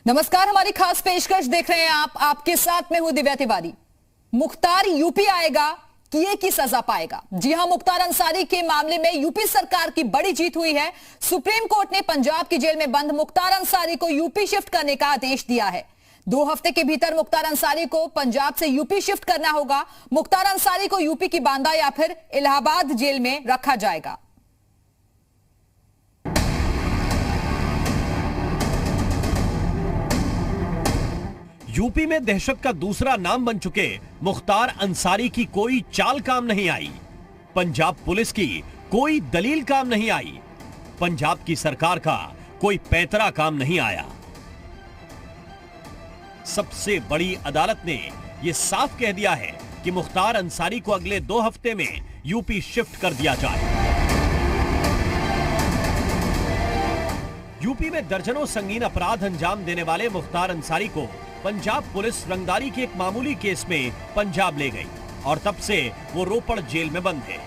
नमस्कार, हमारी खास पेशकश देख रहे हैं आप। आपके साथ में हूं दिव्या तिवारी। मुख्तार यूपी आएगा, किए की सजा पाएगा। जी हां, मुख्तार अंसारी के मामले में यूपी सरकार की बड़ी जीत हुई है। सुप्रीम कोर्ट ने पंजाब की जेल में बंद मुख्तार अंसारी को यूपी शिफ्ट करने का आदेश दिया है। 2 हफ्ते के भीतर मुख्तार अंसारी को पंजाब से यूपी शिफ्ट करना होगा। मुख्तार अंसारी को यूपी की बांदा या फिर इलाहाबाद जेल में रखा जाएगा। यूपी में दहशत का दूसरा नाम बन चुके मुख्तार अंसारी की कोई चाल काम नहीं आई। पंजाब पुलिस की कोई दलील काम नहीं आई। पंजाब की सरकार का कोई पैंतरा काम नहीं आया। सबसे बड़ी अदालत ने यह साफ कह दिया है कि मुख्तार अंसारी को अगले 2 हफ्ते में यूपी शिफ्ट कर दिया जाए। यूपी में दर्जनों संगीन अपराध अंजाम देने वाले मुख्तार अंसारी को पंजाब पुलिस रंगदारी के एक मामूली केस में पंजाब ले गई और तब से वो रोपड़ जेल में बंद है।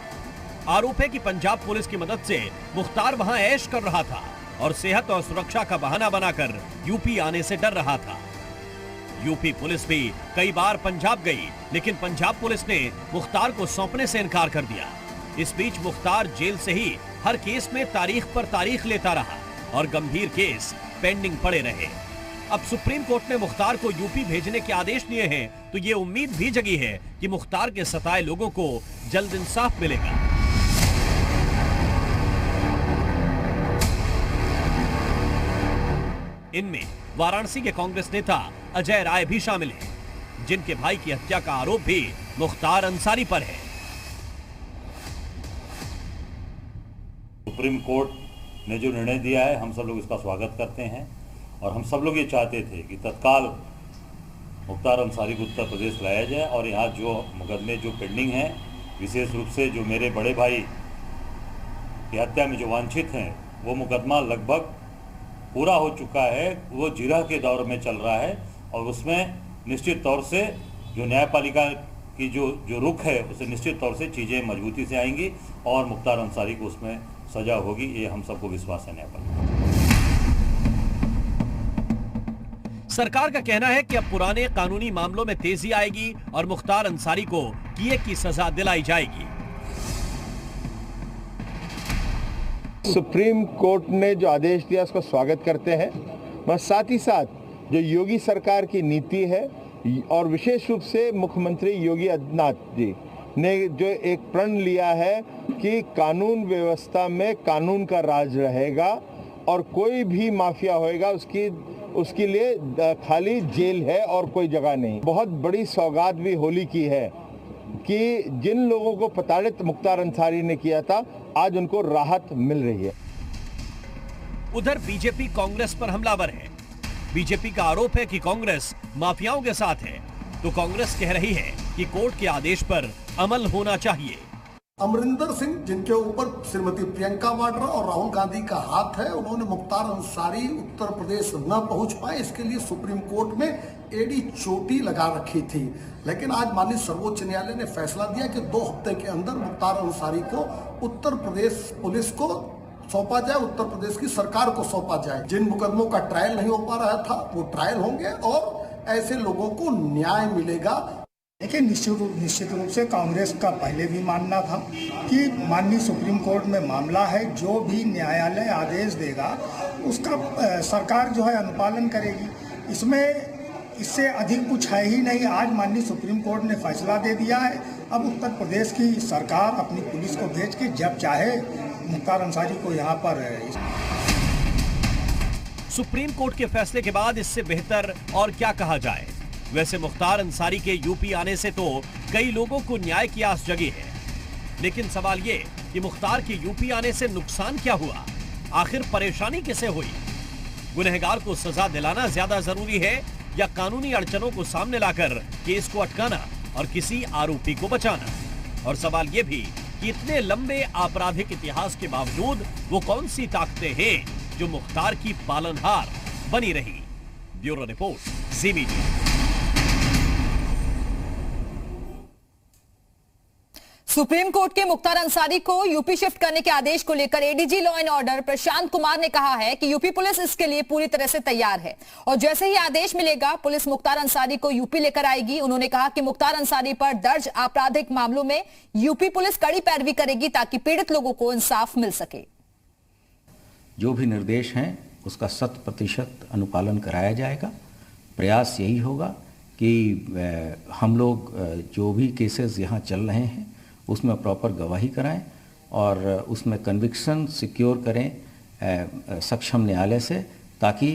आरोप है कि पंजाब पुलिस की मदद से मुख्तार वहां ऐश कर रहा था और सेहत और सुरक्षा का बहाना बनाकर यूपी आने से डर रहा था। यूपी पुलिस भी कई बार पंजाब गई, लेकिन पंजाब पुलिस ने मुख्तार को सौंपने से इनकार कर दिया। इस बीच मुख्तार जेल से ही हर केस में तारीख पर तारीख लेता रहा और गंभीर केस पेंडिंग पड़े रहे। अब सुप्रीम कोर्ट ने मुख्तार को यूपी भेजने के आदेश दिए हैं, तो ये उम्मीद भी जगी है कि मुख्तार के सताए लोगों को जल्द इंसाफ मिलेगा। इनमें वाराणसी के कांग्रेस नेता अजय राय भी शामिल हैं, जिनके भाई की हत्या का आरोप भी मुख्तार अंसारी पर है। सुप्रीम कोर्ट ने जो निर्णय दिया है, हम सब लोग इसका स्वागत करते हैं और हम सब लोग ये चाहते थे कि तत्काल मुख्तार अंसारी को उत्तर प्रदेश लाया जाए और यहाँ जो मुकदमे जो पेंडिंग हैं, विशेष रूप से जो मेरे बड़े भाई की हत्या में जो वांछित हैं, वो मुकदमा लगभग पूरा हो चुका है। वो जिरह के दौर में चल रहा है और उसमें निश्चित तौर से जो न्यायपालिका की जो रुख है, उसे निश्चित तौर से चीज़ें मजबूती से आएंगी और मुख्तार अंसारी को उसमें सजा होगी। ये हम सबको विश्वास है न्यायपालिका। सरकार का कहना है कि अब पुराने कानूनी मामलों में तेजी आएगी और मुख्तार अंसारी को किए की सजा दिलाई जाएगी। सुप्रीम कोर्ट ने जो आदेश दिया उसका स्वागत करते हैं, मगर साथ ही साथ जो योगी सरकार की नीति है और विशेष रूप से मुख्यमंत्री योगी आदित्यनाथ जी ने जो एक प्रण लिया है कि कानून व्यवस्था में कानून का राज रहेगा और कोई भी माफिया होएगा उसके लिए खाली जेल है और कोई जगह नहीं। बहुत बड़ी सौगात भी होली की है कि जिन लोगों को प्रताड़ित मुख्तार अंसारी ने किया था, आज उनको राहत मिल रही है। उधर बीजेपी कांग्रेस पर हमलावर है। बीजेपी का आरोप है कि कांग्रेस माफियाओं के साथ है, तो कांग्रेस कह रही है कि कोर्ट के आदेश पर अमल होना चाहिए। अमरिंदर सिंह, जिनके ऊपर श्रीमती प्रियंका वाड्रा और राहुल गांधी का हाथ है, उन्होंने मुख्तार अंसारी उत्तर प्रदेश न पहुंच पाए, इसके लिए सुप्रीम कोर्ट में एड़ी चोटी लगा रखी थी। लेकिन आज माननीय सर्वोच्च न्यायालय ने फैसला दिया कि 2 हफ्ते के अंदर मुख्तार अंसारी को उत्तर प्रदेश पुलिस को सौंपा जाए, उत्तर प्रदेश की सरकार को सौंपा जाए। जिन मुकदमों का ट्रायल नहीं हो पा रहा था, वो ट्रायल होंगे और ऐसे लोगों को न्याय मिलेगा। देखिए, निश्चित रूप से कांग्रेस का पहले भी मानना था कि माननीय सुप्रीम कोर्ट में मामला है, जो भी न्यायालय आदेश देगा उसका सरकार जो है अनुपालन करेगी। इससे अधिक कुछ है ही नहीं। आज माननीय सुप्रीम कोर्ट ने फैसला दे दिया है। अब उत्तर प्रदेश की सरकार अपनी पुलिस को भेज के जब चाहे मुख्तार अंसारी को यहाँ पर सुप्रीम कोर्ट के फैसले के बाद इससे बेहतर और क्या कहा जाए। वैसे मुख्तार अंसारी के यूपी आने से तो कई लोगों को न्याय की आस जगी है, लेकिन सवाल ये कि मुख्तार के यूपी आने से नुकसान क्या हुआ, आखिर परेशानी किसे हुई। गुनहगार को सजा दिलाना ज्यादा जरूरी है या कानूनी अड़चनों को सामने लाकर केस को अटकाना और किसी आरोपी को बचाना। और सवाल ये भी कि इतने लंबे आपराधिक इतिहास के बावजूद वो कौन सी ताकतें हैं जो मुख्तार की पालनहार बनी रही। ब्यूरो रिपोर्ट, जी मीडिया। सुप्रीम कोर्ट के मुख्तार अंसारी को यूपी शिफ्ट करने के आदेश को लेकर ADG law and order Prashant Kumar ने कहा है कि यूपी पुलिस इसके लिए पूरी तरह से तैयार है और जैसे ही आदेश मिलेगा पुलिस मुख्तार अंसारी को यूपी लेकर आएगी। उन्होंने कहा कि मुख्तार अंसारी पर दर्ज आपराधिक मामलों में यूपी पुलिस कड़ी पैरवी करेगी ताकि पीड़ित लोगों को इंसाफ मिल सके। जो भी निर्देश हैं उसका 100% अनुपालन कराया जाएगा। प्रयास यही होगा कि हम लोग जो भी केसेस यहाँ चल रहे हैं उसमें प्रॉपर गवाही कराएं और उसमें कन्विक्शन सिक्योर करें सक्षम न्यायालय से, ताकि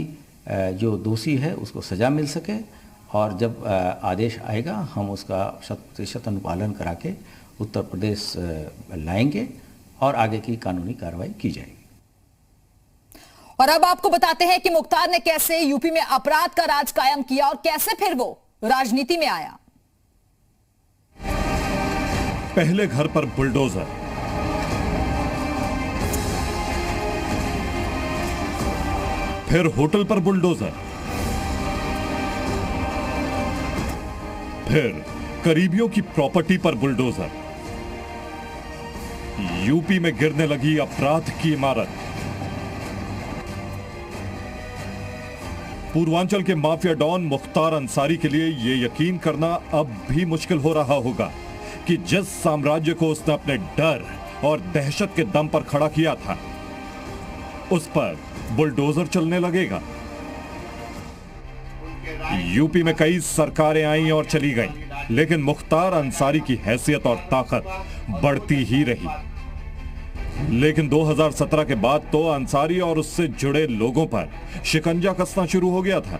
जो दोषी है उसको सज़ा मिल सके और जब आदेश आएगा हम उसका 100% अनुपालन करा के उत्तर प्रदेश लाएंगे और आगे की कानूनी कार्रवाई की जाएगी। और अब आपको बताते हैं कि मुख्तार ने कैसे यूपी में अपराध का राज कायम किया और कैसे फिर वो राजनीति में आया। पहले घर पर बुलडोजर, फिर होटल पर बुलडोजर, फिर करीबियों की प्रॉपर्टी पर बुलडोजर। यूपी में गिरने लगी अपराध की इमारत। पूर्वांचल के माफिया डॉन मुख्तार अंसारी के लिए यह यकीन करना अब भी मुश्किल हो रहा होगा कि जिस साम्राज्य को उसने अपने डर और दहशत के दम पर खड़ा किया था उस पर बुलडोजर चलने लगेगा। यूपी में कई सरकारें आईं और चली गईं, लेकिन मुख्तार अंसारी की हैसियत और ताकत बढ़ती ही रही। लेकिन 2017 के बाद तो अंसारी और उससे जुड़े लोगों पर शिकंजा कसना शुरू हो गया था।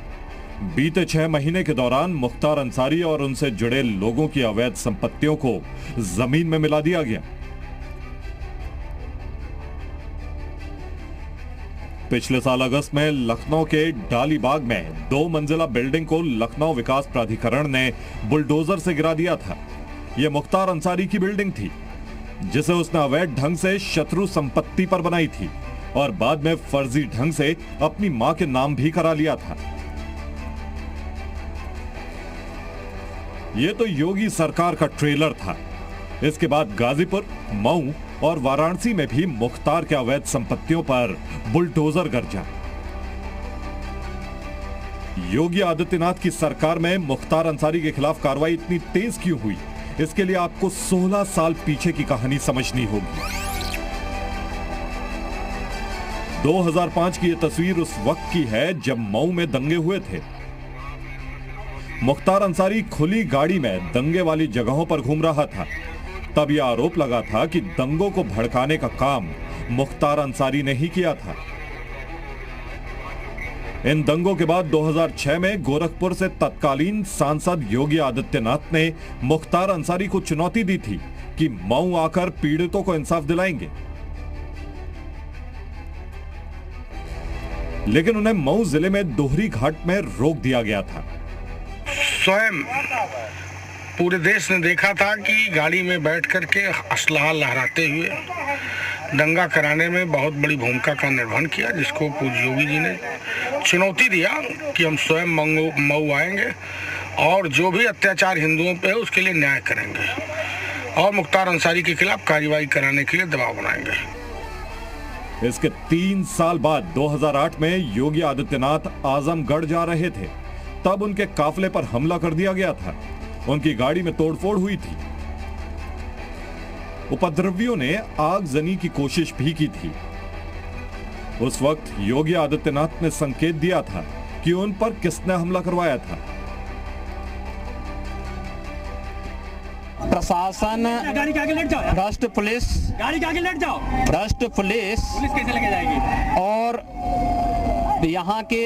बीते 6 महीने के दौरान मुख्तार अंसारी और उनसे जुड़े लोगों की अवैध संपत्तियों को जमीन में मिला दिया गया। पिछले साल अगस्त में लखनऊ के डालीबाग में 2 मंजिला बिल्डिंग को लखनऊ विकास प्राधिकरण ने बुलडोजर से गिरा दिया था। यह मुख्तार अंसारी की बिल्डिंग थी जिसे उसने अवैध ढंग से शत्रु संपत्ति पर बनाई थी और बाद में फर्जी ढंग से अपनी मां के नाम भी करा लिया था। यह तो योगी सरकार का ट्रेलर था। इसके बाद गाजीपुर, मऊ और वाराणसी में भी मुख्तार के अवैध संपत्तियों पर बुलडोजर गरजा। योगी आदित्यनाथ की सरकार में मुख्तार अंसारी के खिलाफ कार्रवाई इतनी तेज क्यों हुई, इसके लिए आपको 16 साल पीछे की कहानी समझनी होगी। 2005 की यह तस्वीर उस वक्त की है जब मऊ में दंगे हुए थे। मुख्तार अंसारी खुली गाड़ी में दंगे वाली जगहों पर घूम रहा था। तब यह आरोप लगा था कि दंगों को भड़काने का काम मुख्तार अंसारी ने ही किया था। इन दंगों के बाद 2006 में गोरखपुर से तत्कालीन सांसद योगी आदित्यनाथ ने मुख्तार अंसारी को चुनौती दी थी कि मऊ आकर पीड़ितों को इंसाफ दिलाएंगे, लेकिन उन्हें मऊ जिले में दोहरी घाट में रोक दिया गया था। स्वयं पूरे देश ने देखा था कि गाड़ी में बैठ करके असलहा लहराते हुए दंगा कराने में बहुत बड़ी भूमिका का निर्वहन किया, जिसको पूज्य योगी जी ने चुनौती दिया कि हम स्वयं मऊ आएंगे और जो भी अत्याचार हिंदुओं पे है उसके लिए न्याय करेंगे और मुख्तार अंसारी के खिलाफ कार्रवाई कराने के लिए दबाव बनाएंगे। इसके 3 साल बाद 2008 में योगी आदित्यनाथ आजमगढ़ जा रहे थे। तब उनके काफिले पर हमला कर दिया गया था। उनकी गाड़ी में तोड़फोड़ हुई थी। उपद्रवियों ने आगजनी की कोशिश भी की थी। उस वक्त योगी आदित्यनाथ ने संकेत दिया था कि उन पर किसने हमला करवाया था। प्रशासन, गाड़ी के आगे लेट जाओ, राष्ट्र पुलिस, गाड़ी के आगे लेट जाओ, राष्ट्र पुलिस कैसे लेके जाएगी, और यहाँ के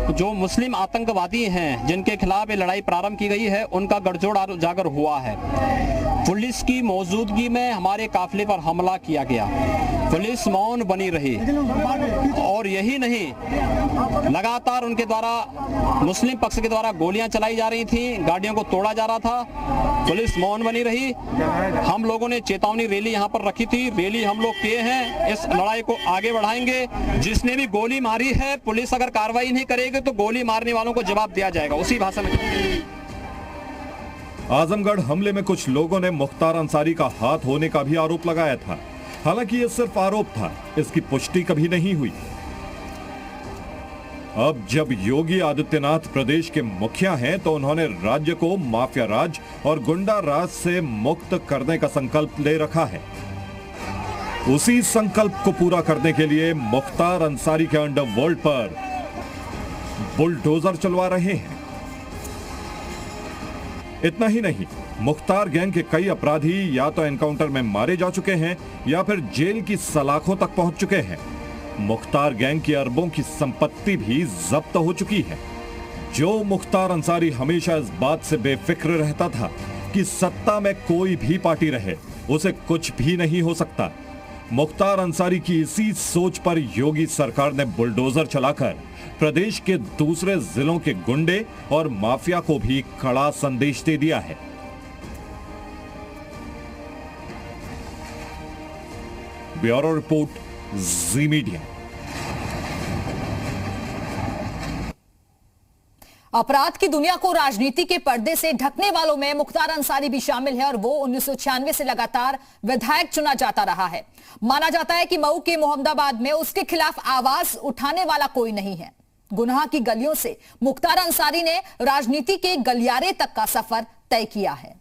जो मुस्लिम आतंकवादी हैं जिनके खिलाफ ये लड़ाई प्रारंभ की गई है उनका गठजोड़ उजागर हुआ है। पुलिस की मौजूदगी में हमारे काफिले पर हमला किया गया। पुलिस मौन बनी रही और यही नहीं, लगातार उनके द्वारा मुस्लिम पक्ष के द्वारा गोलियां चलाई जा रही थी, गाड़ियों को तोड़ा जा रहा था। पुलिस मौन बनी रही। हम लोगों ने चेतावनी रैली यहाँ पर रखी थी। रैली हम लोग किए हैं, इस लड़ाई को आगे बढ़ाएंगे। जिसने भी गोली मारी है, पुलिस अगर कार्रवाई नहीं करेगी तो गोली मारने वालों को जवाब दिया जाएगा। उसी भाषा में आजमगढ़ हमले में कुछ लोगों ने मुख्तार अंसारी का हाथ होने का भी आरोप लगाया था। हालांकि यह सिर्फ आरोप था, इसकी पुष्टि कभी नहीं हुई। अब जब योगी आदित्यनाथ प्रदेश के मुखिया हैं, तो उन्होंने राज्य को माफिया राज और गुंडा राज से मुक्त करने का संकल्प ले रखा है। उसी संकल्प को पूरा करने के लिए मुख्तार अंसारी के अंडरवर्ल्ड पर बुलडोजर चलवा रहे हैं। इतना ही नहीं, मुख्तार गैंग के कई अपराधी या तो एनकाउंटर में मारे जा चुके हैं या फिर जेल की सलाखों तक पहुंच चुके हैं। मुख्तार गैंग की अरबों की संपत्ति भी जब्त हो चुकी है। जो मुख्तार अंसारी हमेशा इस बात से बेफिक्र रहता था कि सत्ता में कोई भी पार्टी रहे, उसे कुछ भी नहीं हो सकता, मुख्तार अंसारी की इसी सोच पर योगी सरकार ने बुलडोजर चलाकर प्रदेश के दूसरे जिलों के गुंडे और माफिया को भी कड़ा संदेश दे दिया है। ब्यूरो रिपोर्ट, जी मीडिया। अपराध की दुनिया को राजनीति के पर्दे से ढकने वालों में मुख्तार अंसारी भी शामिल है और वो 1996 से लगातार विधायक चुना जाता रहा है। माना जाता है कि मऊ के मोहम्मदाबाद में उसके खिलाफ आवाज उठाने वाला कोई नहीं है। गुनाह की गलियों से मुख्तार अंसारी ने राजनीति के गलियारे तक का सफर तय किया है।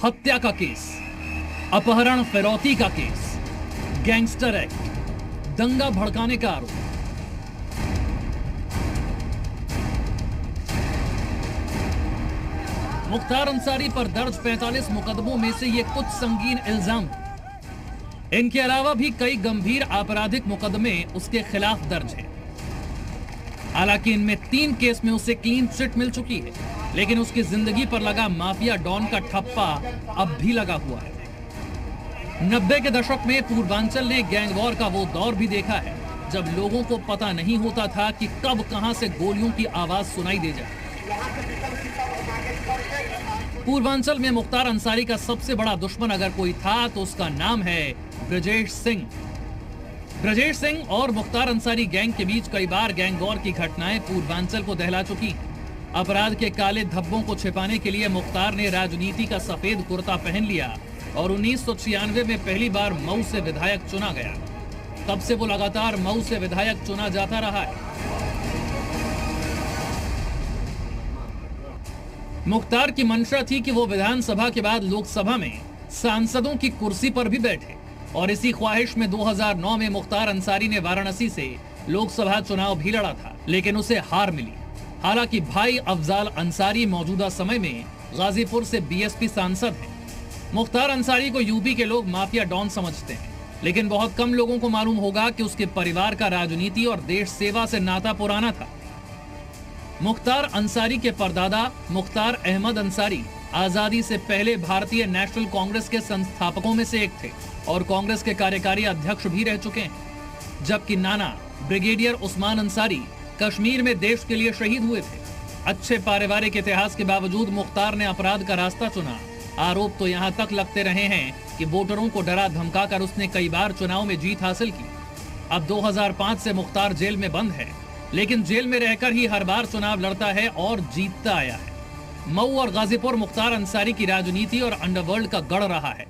हत्या का केस, अपहरण फिरौती का केस, गैंगस्टर एक्ट, दंगा भड़काने का आरोप। मुख्तार अंसारी पर दर्ज 45 मुकदमों में से ये कुछ संगीन इल्जाम। इनके अलावा भी कई गंभीर आपराधिक मुकदमे उसके खिलाफ दर्ज हैं। हालांकि इनमें 3 केस में उसे क्लीन चिट मिल चुकी है, लेकिन उसकी जिंदगी पर लगा माफिया डॉन का ठप्पा अब भी लगा हुआ है। 90 के दशक में पूर्वांचल ने गैंग वॉर का वो दौर भी देखा है जब लोगों को पता नहीं होता था कि कब कहां से गोलियों की आवाज सुनाई दे जाए। पूर्वांचल में मुख्तार अंसारी का सबसे बड़ा दुश्मन अगर कोई था तो उसका नाम है ब्रजेश सिंह। ब्रजेश सिंह और मुख्तार अंसारी गैंग के बीच कई बार गैंग वॉर की घटनाएं पूर्वांचल को दहला चुकी हैं। अपराध के काले धब्बों को छिपाने के लिए मुख्तार ने राजनीति का सफेद कुर्ता पहन लिया और 1996 में पहली बार मऊ से विधायक चुना गया। तब से वो लगातार मऊ से विधायक चुना जाता रहा है। मुख्तार की मंशा थी कि वो विधानसभा के बाद लोकसभा में सांसदों की कुर्सी पर भी बैठे और इसी ख्वाहिश में 2009 में मुख्तार अंसारी ने वाराणसी से लोकसभा चुनाव भी लड़ा था, लेकिन उसे हार मिली। हालांकि भाई अफजाल अंसारी मौजूदा समय में गाजीपुर से बीएसपी सांसद हैं। मुख्तार अंसारी को यूपी के लोग माफिया डॉन समझते हैं, लेकिन बहुत कम लोगों को मालूम होगा कि उसके परिवार का राजनीति और देश सेवा से नाता पुराना था। मुख्तार अंसारी के परदादा मुख्तार अहमद अंसारी आजादी से पहले भारतीय नेशनल कांग्रेस के संस्थापकों में से एक थे और कांग्रेस के कार्यकारी अध्यक्ष भी रह चुके हैं, जबकि नाना ब्रिगेडियर उस्मान अंसारी कश्मीर में देश के लिए शहीद हुए थे। अच्छे पारिवारिक इतिहास के बावजूद मुख्तार ने अपराध का रास्ता चुना। आरोप तो यहाँ तक लगते रहे हैं कि वोटरों को डरा धमकाकर उसने कई बार चुनाव में जीत हासिल की। अब 2005 से मुख्तार जेल में बंद है, लेकिन जेल में रहकर ही हर बार चुनाव लड़ता है और जीतता आया है। मऊ और गाजीपुर मुख्तार अंसारी की राजनीति और अंडरवर्ल्ड का गढ़ रहा है,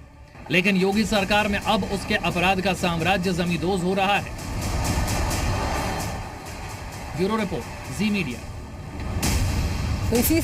लेकिन योगी सरकार में अब उसके अपराध का साम्राज्य जमींदोज हो रहा है। ब्यूरो रिपोर्ट, जी मीडिया।